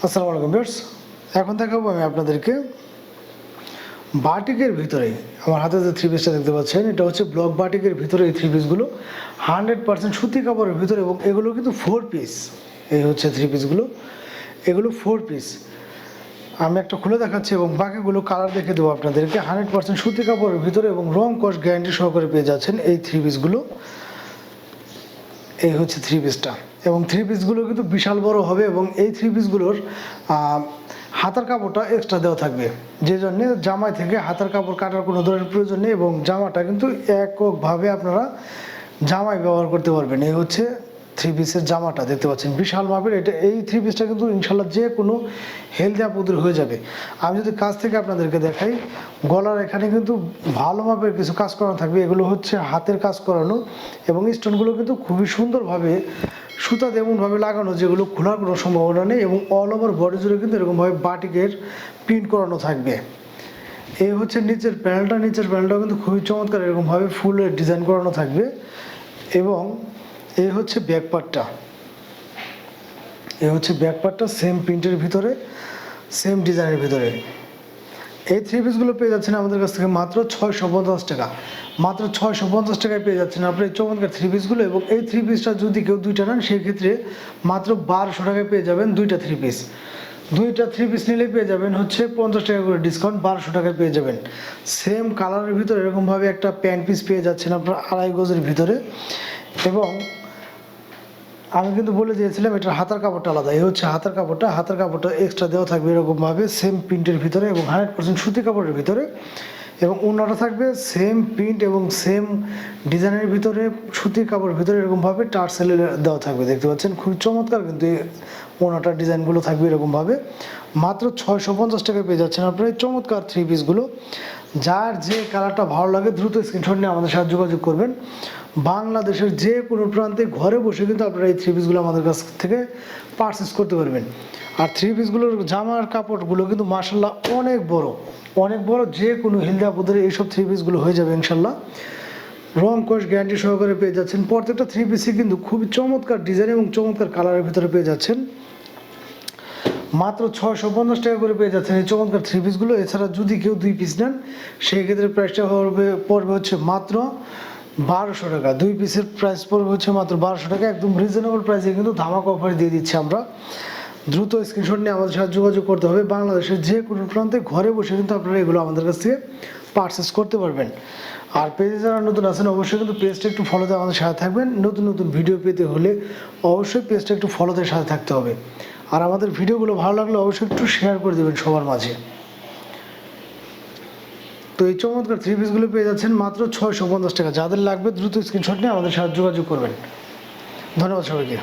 আসসালামু আলাইকুম ভিউয়ার্স, এখন দেখাবো আমি আপনাদেরকে বাটিকের ভিতরে আমার হাতে যে থ্রি পিসটা দেখতে পাচ্ছেন, এটা হচ্ছে ব্লক বাটিকের ভিতরে এই থ্রি পিসগুলো 100% সুতি কাপড়ের ভিতরে এবং এগুলো কিন্তু 4 পিস। এই হচ্ছে থ্রি পিসগুলো, এগুলো 4 পিস। আমি একটা খুলে দেখাচ্ছি এবং বাকিগুলো কালার দেখে দেবো আপনাদেরকে। 100% সুতি কাপড়ের ভিতরে এবং রং কস গ্যারান্টি সহকারে পেয়ে যাচ্ছেন এই থ্রি পিসগুলো। এই হচ্ছে থ্রি পিসটা এবং থ্রি পিসগুলো কিন্তু বিশাল বড় হবে এবং এই থ্রি পিসগুলোর হাতার কাপড়টা এক্সট্রা দেওয়া থাকবে, যে জন্যে জামাই থেকে হাতার কাপড় কাটার কোনো ধরনের প্রয়োজন নেই এবং জামাটা কিন্তু এককভাবে আপনারা জামাই ব্যবহার করতে পারবেন। এই হচ্ছে থ্রি পিসের জামাটা দেখতে পাচ্ছেন, বিশাল মাপের। এটা এই থ্রি পিসটা কিন্তু ইনশাল্লাহ যে কোনো হেলদি আপুদের হয়ে যাবে। আমি যদি কাছ থেকে আপনাদেরকে দেখাই, গলার এখানে কিন্তু ভালো মাপের কিছু কাজ করানো থাকবে। এগুলো হচ্ছে হাতের কাজ করানো এবং স্টোনগুলো কিন্তু খুবই সুন্দরভাবে সুতা এমনভাবে লাগানো যেগুলো খোলার কোনো সম্ভাবনা নেই এবং অল ওভার বডি জুড়ে কিন্তু এরকমভাবে বাটিকের প্রিন্ট করানো থাকবে। এই হচ্ছে নিচের প্যানেলটাও কিন্তু খুবই চমৎকার, এরকমভাবে ফুলের ডিজাইন করানো থাকবে এবং এই হচ্ছে ব্যাকপার্টটা। এই হচ্ছে ব্যাকপার্টটা সেম প্রিন্টের ভিতরে, সেম ডিজাইনের ভিতরে। এই থ্রি পিসগুলো পেয়ে যাচ্ছেন আমাদের কাছ থেকে মাত্র 650 টাকা। মাত্র 650 টাকায় পেয়ে যাচ্ছেন আপনি এই চমৎকার থ্রি পিসগুলো। এবং এই থ্রি পিসটা যদি কেউ দুইটা নেন সেক্ষেত্রে মাত্র 1200 টাকায় পেয়ে যাবেন দুইটা থ্রি পিস। দুইটা থ্রি পিস নিলে পেয়ে যাবেন হচ্ছে 50 টাকা করে ডিসকাউন্ট, 1200 টাকায় পেয়ে যাবেন। সেম কালারের ভিতরে এরকমভাবে একটা প্যান্ট পিস পেয়ে যাচ্ছেন আপনার 2.5 গজের ভিতরে। এবং আমি কিন্তু বলে দিয়েছিলাম এটার হাতার কাপড়টা আলাদা। এই হচ্ছে হাতার কাপড়টা এক্সট্রা দেওয়া থাকবে এরকমভাবে সেম প্রিন্টের ভিতরে এবং 100% সুতি কাপড়ের ভিতরে। এবং ওড়নাটা থাকবে সেম প্রিন্ট এবং সেম ডিজাইনের ভিতরে, সুতি কাপড়ের ভিতরে এরকমভাবে টার্সেল দেওয়া থাকবে। দেখতে পাচ্ছেন খুবই চমৎকার কিন্তু এই ওড়নাটার ডিজাইনগুলো থাকবে এরকমভাবে। মাত্র 650 টাকায় পেয়ে যাচ্ছেন আপনারা এই চমৎকার থ্রি পিসগুলো। যার যে কালারটা ভালো লাগে দ্রুত স্ক্রিনশট নিয়ে আমাদের সাথে যোগাযোগ করবেন। বাংলাদেশের যে কোনো প্রান্তে ঘরে বসে কিন্তু আপনারা এই থ্রি পিসগুলো আমাদের কাছ থেকে পারচেস করতে পারবেন। আর থ্রি পিসগুলোর জামার কাপড়গুলো কিন্তু মাশাআল্লাহ অনেক বড়, যে কোনো হেলদি আপুদের এইসব থ্রি পিসগুলো হয়ে যাবে ইনশাল্লাহ। রং কস গ্যারান্টি সহকারে পেয়ে যাচ্ছেন। প্রত্যেকটা থ্রি পিসই কিন্তু খুবই চমৎকার ডিজাইন এবং চমৎকার কালারের ভিতরে পেয়ে যাচ্ছেন। মাত্র 650 টাকা করে পেয়ে যাচ্ছেন এই চমৎকার থ্রি পিসগুলো। এছাড়া যদি কেউ 2 পিস নেন সেই ক্ষেত্রে প্রাইসটা পড়বে হচ্ছে মাত্র 1200 টাকা। 2 পিসের প্রাইস পড়বে হচ্ছে মাত্র 1200 টাকা। একদম রিজনেবল প্রাইসে কিন্তু ধামাকা অফার দিয়ে দিচ্ছি আমরা। দ্রুত স্ক্রিনশট নিয়ে আমাদের সাথে যোগাযোগ করতে হবে। বাংলাদেশের যে কোনো প্রান্তে ঘরে বসে কিন্তু আপনারা এগুলো আমাদের কাছ থেকে পারচেস করতে পারবেন। আর পেজে যারা নতুন আছেন অবশ্যই কিন্তু পেজটা একটু ফলোতে আমাদের সাথে থাকবেন। নতুন ভিডিও পেতে হলে অবশ্যই পেজটা একটু ফলোতে সাথে থাকতে হবে। আর আমাদের ভিডিওগুলো ভালো লাগলে অবশ্যই একটু শেয়ার করে দেবেন সবার মাঝে। তো এই চমৎকার থ্রি পিসগুলো পেয়ে যাচ্ছেন মাত্র 650 টাকা। যাদের লাগবে দ্রুত স্ক্রিনশট নিয়ে আমাদের সাথে যোগাযোগ করবেন। ধন্যবাদ সবাইকে।